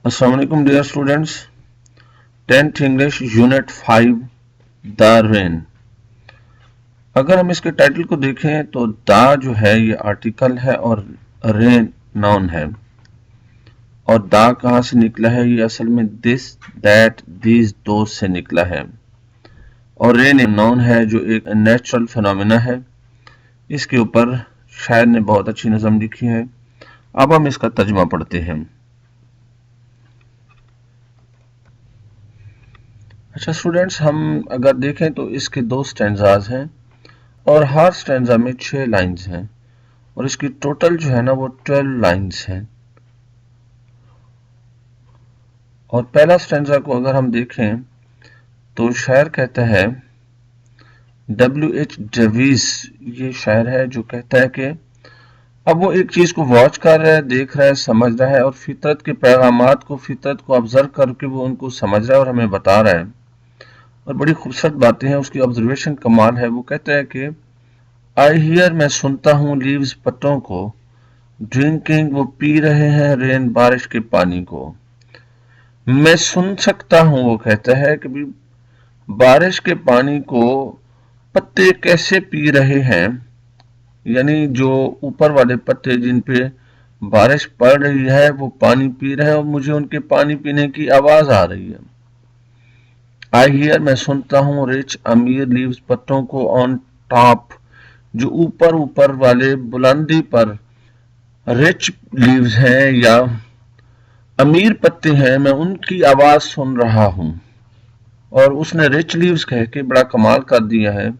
Assalamualaikum dear students, 10th English Unit 5 the rain. अगर हम इसके टाइटल को देखें तो द जो है ये आर्टिकल है और रेन नाउन है। और द कहाँ से निकला है? ये असल में दिस, दैट, दीज, दोज से निकला है। और रेन नाउन है जो एक नेचुरल फिनोमेना है। इसके ऊपर शायर ने बहुत अच्छी नज़म लिखी है। अब हम इसका तर्जुमा पढ़ते हैं। अच्छा स्टूडेंट्स, हम अगर देखें तो इसके 2 स्टैंजाज हैं और हर स्टैंजा में 6 लाइंस हैं और इसकी टोटल जो है ना वो 12 लाइंस हैं। और पहला स्टैंजा को अगर हम देखें तो शायर कहता है, W.H. डेविस ये शायर है जो कहता है कि अब वो एक चीज को वॉच कर रहा है, देख रहा है, समझ रहा है और फितरत के पैगामात को, फितरत को ऑब्जर्व करके वो उनको समझ रहा है और हमें बता रहा है। और बड़ी खूबसूरत बातें हैं, उसकी ऑब्जर्वेशन कमाल है। वो कहता है कि आई हियर, मैं सुनता हूँ, लीव्स पत्तों को, ड्रिंकिंग वो पी रहे हैं, रेन बारिश के पानी को। मैं सुन सकता हूँ, वो कहता है कि भी बारिश के पानी को पत्ते कैसे पी रहे हैं, यानी जो ऊपर वाले पत्ते जिन पे बारिश पड़ रही है वो पानी पी रहे हैं और मुझे उनके पानी पीने की आवाज आ रही है। आई हियर, मैं सुनता हूँ, रिच अमीर लीव्स पत्तों को, ऑन टॉप जो ऊपर ऊपर वाले बुलंदी पर रिच लीव्स हैं या अमीर पत्ते हैं, मैं उनकी आवाज सुन रहा हूं। और उसने रिच लीव्स कह के बड़ा कमाल कर दिया है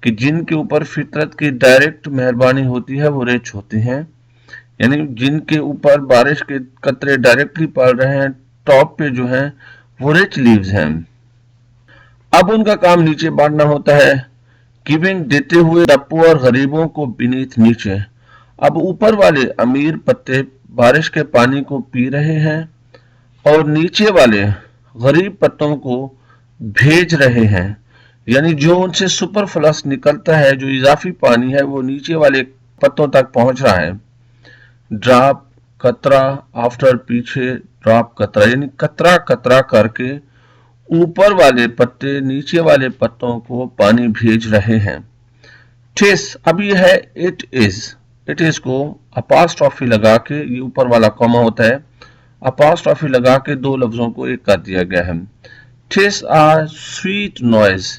कि जिनके ऊपर फितरत की डायरेक्ट मेहरबानी होती है वो रिच होते हैं, यानी जिनके ऊपर बारिश के कतरे डायरेक्टली पड़ रहे हैं, टॉप पे जो हैं वो रिच लीव्स हैं। अब उनका काम नीचे बांटना होता है, गिविंग देते हुए डप्पू और गरीबों को बीनीथ नीचे। अब ऊपर वाले अमीर पत्ते बारिश के पानी को पी रहे हैं और नीचे वाले गरीब पत्तों को भेज रहे हैं, यानी जो उनसे सुपरफ्लस निकलता है, जो इजाफी पानी है वो नीचे वाले पत्तों तक पहुंच रहा है। ड्रॉप कतरा, आफ्टर पीछे ड्रॉप कतरा, यानी कतरा कतरा करके ऊपर वाले पत्ते नीचे वाले पत्तों को पानी भेज रहे हैं। टिस, अब ये है इट इज को अपास्ट्रॉफी लगा के, ये ऊपर वाला कॉमा होता है, अपास्ट्रॉफी लगा के 2 लफ्जों को एक कर दिया गया है। टिस आ स्वीट नॉइज,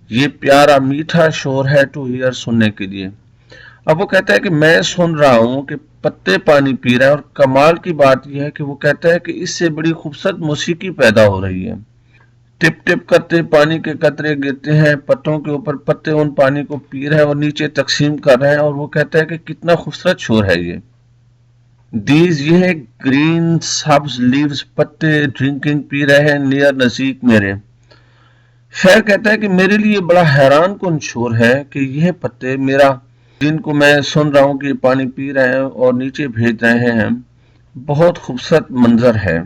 ये प्यारा मीठा शोर है, टू हियर सुनने के लिए। अब वो कहता है कि मैं सुन रहा हूं कि पत्ते पानी पी रहे हैं और कमाल की बात यह है कि वो कहता है कि इससे बड़ी खूबसूरत मौसीकी पैदा हो रही है। टिप टिप करते पानी के कतरे गिरते हैं पत्तों के ऊपर, पत्ते उन पानी को पी रहे हैं और नीचे तकसीम कर रहे हैं। और वो कहता है कि कितना खूबसूरत शोर है ये। दीज, ये है ग्रीन सब्ज लीव्स पत्ते, ड्रिंकिंग पी रहे हैं, नियर नजदीक मेरे। शायर कहता है कि मेरे लिए बड़ा हैरान कुन शोर है कि यह पत्ते मेरा, जिनको मैं सुन रहा हूं कि पानी पी रहे हैं और नीचे भेज रहे हैं, बहुत खूबसूरत मंजर है।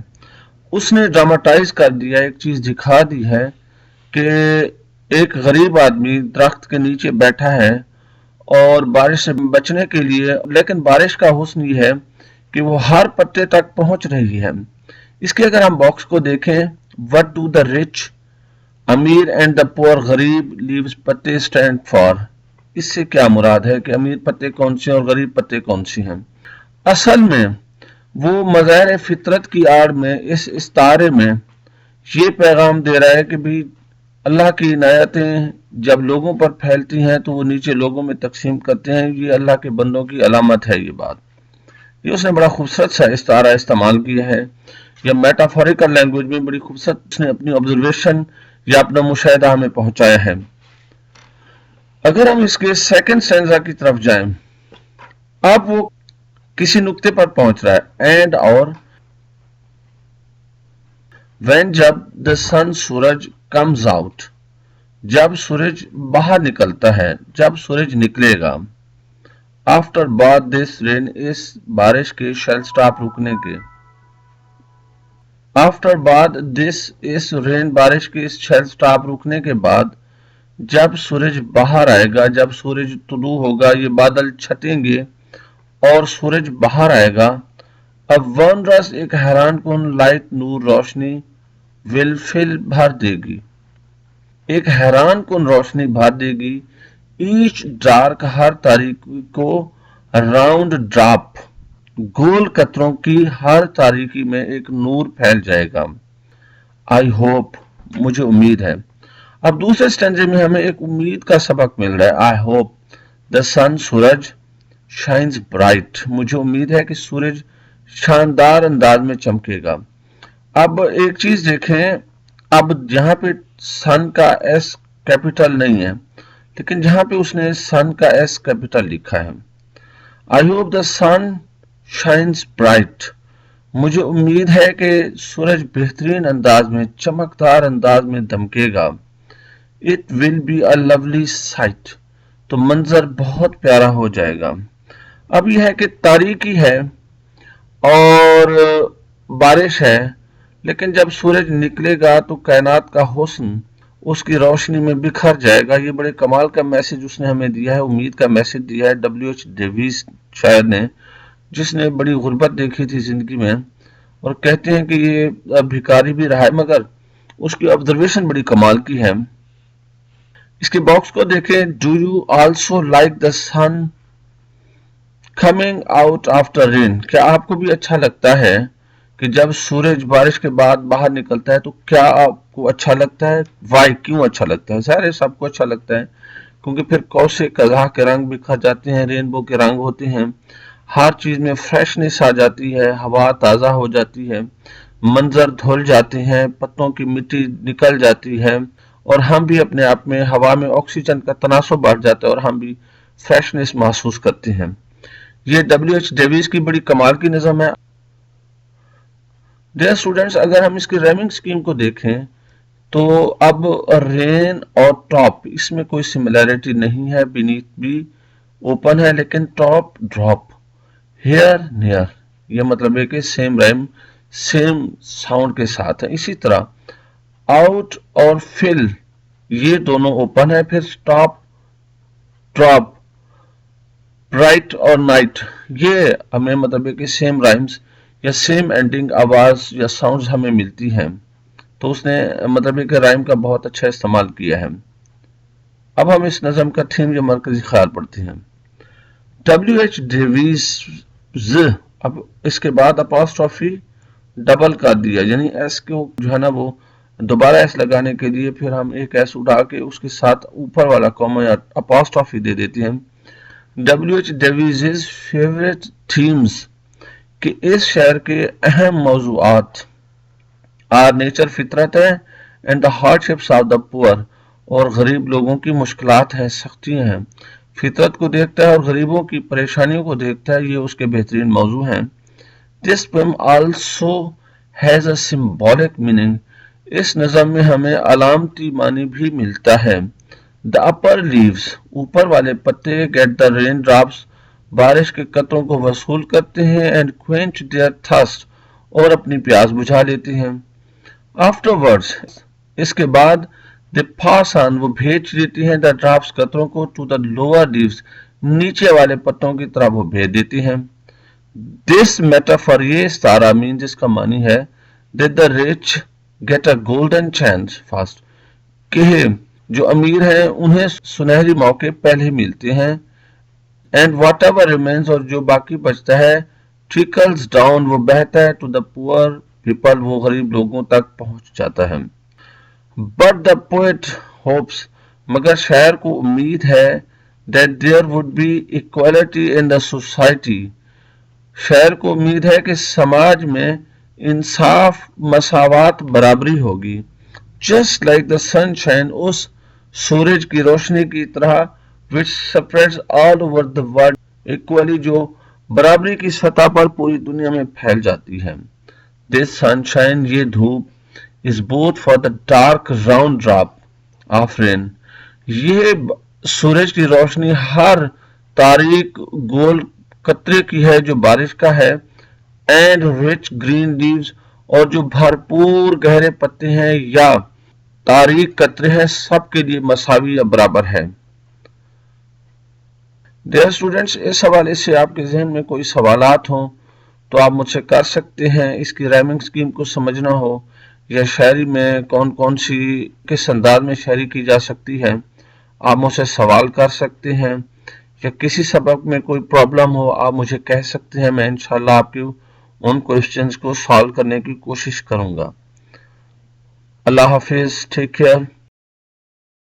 उसने ड्रामाटाइज कर दिया, एक चीज दिखा दी है कि एक गरीब आदमी दरख्त के नीचे बैठा है और बारिश से बचने के लिए, लेकिन बारिश का हुस्न ये है कि वो हर पत्ते तक पहुंच रही है। इसके अगर हम बॉक्स को देखें, व्हाट डू द रिच अमीर एंड द पुअर गरीब लीव्स पत्ते स्टैंड फॉर, इससे क्या मुराद है कि अमीर पत्ते कौन से और गरीब पत्ते कौन से हैं। असल में वो मज़ाहिर फितरत की आड़ में इस इस्तारे में ये पैगाम दे रहा है कि भी अल्लाह की इनायतें जब लोगों पर फैलती हैं तो वो नीचे लोगों में तकसीम करते हैं, ये अल्लाह के बंदों की अलामत है। ये बात, ये उसने बड़ा खूबसूरत सा इस्तारा इस्तेमाल किया है, या मेटाफोरिकल लैंग्वेज में बड़ी खूबसूरत उसने अपनी ऑब्जर्वेशन या अपना मुशाहिदा हमें पहुंचाया है। अगर हम इसके सेकंड स्टैंजा की तरफ जाएं, अब वो किसी नुक्ते पर पहुंच रहा है, एंड और व्हेन, जब, द सन सूरज कम्स आउट, जब सूरज बाहर निकलता है, जब सूरज निकलेगा। आफ्टर बाद दिस रेन, इस बारिश के, शैल स्टॉप रुकने के। आफ्टर बाद दिस, इस रेन बारिश के, इस शैल स्टॉप रुकने के बाद, जब सूरज बाहर आएगा, जब सूरज तुलू होगा, ये बादल छटेंगे और सूरज बाहर आएगा। अब वनरस एक हैरान कन लाइट नूर रोशनी विल फिल भर देगी, एक हैरान कन रोशनी भर देगी। ईच डार्क हर तारीकी को राउंड ड्रॉप, गोल कतरों की हर तारीकी में एक नूर फैल जाएगा। आई होप, मुझे उम्मीद है। अब दूसरे स्टैंजे में हमें एक उम्मीद का सबक मिल रहा है। आई होप द सन, सूरज, शाइन्स ब्राइट, मुझे उम्मीद है कि सूरज शानदार अंदाज में चमकेगा। अब एक चीज देखें, अब यहाँ पे सन का एस कैपिटल नहीं है, लेकिन जहां पे उसने सन का एस कैपिटल लिखा है। I hope the sun shines bright, मुझे उम्मीद है कि सूरज बेहतरीन अंदाज में, चमकदार अंदाज में दमकेगा। It will be a lovely sight, तो मंजर बहुत प्यारा हो जाएगा। अब यह है कि तारीकी है और बारिश है, लेकिन जब सूरज निकलेगा तो कायनात का हुस्न उसकी रोशनी में बिखर जाएगा। ये बड़े कमाल का मैसेज उसने हमें दिया है, उम्मीद का मैसेज दिया है W.H. डेविस शायर ने, जिसने बड़ी गुर्बत देखी थी जिंदगी में, और कहते हैं कि ये भिखारी भी रहा है, मगर उसकी ऑब्जर्वेशन बड़ी कमाल की है। इसके बॉक्स को देखें, do you also like the sun coming out after rain, क्या आपको भी अच्छा लगता है कि जब सूरज बारिश के बाद बाहर निकलता है तो क्या आपको अच्छा लगता है? वाई, क्यों अच्छा लगता है? सारे सबको अच्छा लगता है, क्योंकि फिर कौसे कज़ा के रंग बिखर जाते हैं, रेनबो के रंग होते हैं, हर चीज में फ्रेशनेस आ जाती है, हवा ताज़ा हो जाती है, मंजर धुल जाते हैं, पत्तों की मिट्टी निकल जाती है, और हम भी अपने आप में हवा में ऑक्सीजन का तनासुब बढ़ जाता है और हम भी फ्रेशनेस महसूस करते हैं। ये W.H. डेविस की बड़ी कमाल की नज़म है। डियर स्टूडेंट्स, अगर हम इसकी रैमिंग स्कीम को देखें तो अब रेन और टॉप, इसमें कोई सिमिलैरिटी नहीं है। बीनीथ भी ओपन है, लेकिन टॉप ड्रॉप, हियर नियर, ये मतलब है कि सेम राइम सेम साउंड के साथ है। इसी तरह आउट और फिल, ये दोनों ओपन है। फिर टॉप, ड्रॉप, ब्राइट और नाइट, ये हमें मतलब है कि सेम राइम्स या सेम एंडिंग आवाज या साउंड्स हमें मिलती हैं। तो उसने मतलब है कि राइम का बहुत अच्छा इस्तेमाल किया है। अब हम इस नज़म का थीम या मरकजी ख्याल पढ़ते हैं। W.H. डेविस, अब इसके बाद अपॉस्ट्रोफी डबल कर दिया, यानी एस को जो है ना वो दोबारा एस लगाने के लिए फिर हम एक एस उठा के उसके साथ ऊपर वाला कॉमा या अपॉस्ट्रोफी दे देते हैं। W.H. डेविस फेवरेट थीम्स, कि इस शहर के अहम मौजूआत आर नेचर, फितरत है, and the hardships of the poor, और गरीब लोगों की मुश्किलात हैं, सख्तियां हैं। फितरत को देखता है और गरीबों की परेशानियों को देखता है, ये उसके बेहतरीन मौजू हैं। This poem also has a symbolic meaning, इस नज़म में हमें अलामती मानी भी मिलता है। द अपर लीव्स, ऊपर वाले पत्ते, गेट द रेन ड्रॉप्स, बारिश के कतरों को वसूल करते हैं, एंड क्वेंच देयर थर्स्ट, और अपनी प्यास बुझा लेते हैं। आफ्टरवर्ड्स, इसके बाद, दे पास ऑन, वो भेज देती हैं, द ड्रॉप्स, कतरों को, टू द लोअर लीव्स, नीचे वाले पत्तों की तरफ वो भेज देती हैं। दिस मेटाफर, ये इस्तारा मीन जिसका मानी है, that the rich get a golden chance fast, कि जो अमीर हैं उन्हें सुनहरी मौके पहले मिलते हैं, एंड वॉट एवर रिमेन्स, और जो बाकी बचता है, ट्रिकल्स डाउन, वो बहता है, टू द पुअर पीपल, वो गरीब लोगों तक पहुंच जाता है। बट द पोएट होप्स, मगर शायर को उम्मीद है, that there would be equality in the society, शायर को उम्मीद है कि समाज में इंसाफ, मसावत, बराबरी होगी। जस्ट लाइक द सनशाइन, उस सूरज की रोशनी की तरह, which spreads all over the world equally, जो बराबरी की सतह पर पूरी दुनिया में फैल जाती है। This sunshine, ये धूप, is both for the dark round drop of rain, ये सूरज की रोशनी हर तारीक गोल कतरे की है जो बारिश का है, and rich green leaves, और जो भरपूर गहरे पत्ते हैं या तारीक कतरे हैं, सबके लिए मसावी या बराबर है। डियर स्टूडेंट्स, इस हवाले से आपके जहन में कोई सवालात हों तो आप मुझसे कर सकते हैं। इसकी राइमिंग स्कीम को समझना हो या शायरी में कौन कौन सी किस अंदाज में शायरी की जा सकती है, आप मुझसे सवाल कर सकते हैं। या किसी सबक में कोई प्रॉब्लम हो, आप मुझे कह सकते हैं। मैं इंशाल्लाह आपके उन क्वेश्चंस को सॉल्व करने की कोशिश करूंगा। अल्लाह हाफिज, टेक केयर।